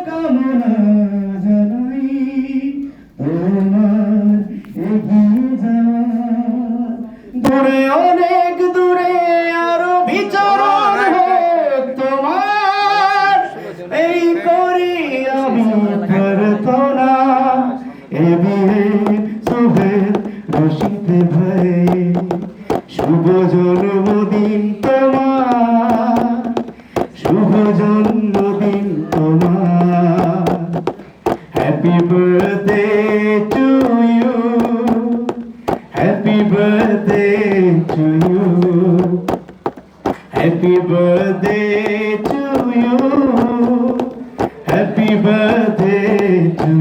কামনা জানাই তোমার এগিয়ে যাওয়া দূরে অনেক দূরে আরো বিচরণ হোক তোমার এই করি আমি প্রার্থনা এ বিয়ে সোহেল রশিদ ভাই শুভ জন্মদিন তোমার শুভ জন্মদিন তোমার happy birthday to you happy birthday to you happy birthday to you happy birthday to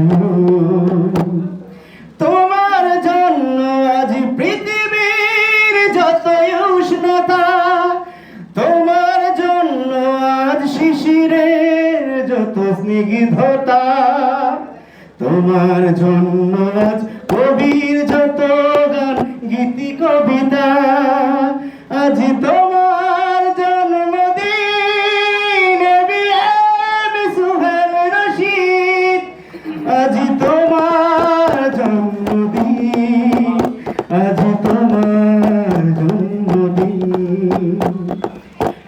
তোমার জন্য আজ পৃথিবীর যত উষ্ণতা তোমার জন্য আজ শিশিরের যত স্নিগ্ধতা তোমার জন্য আজ কবির যত গান গীতি কবিতা আজ তোমার জন্মদিন এবিএম সোহেল রশিদ আজ তোমার জন্মদিন আজ তোমার জন্মদিন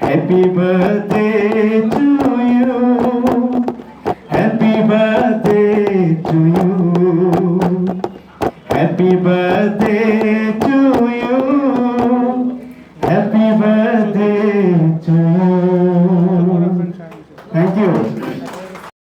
happy birthday to you happy birthday to you happy birthday two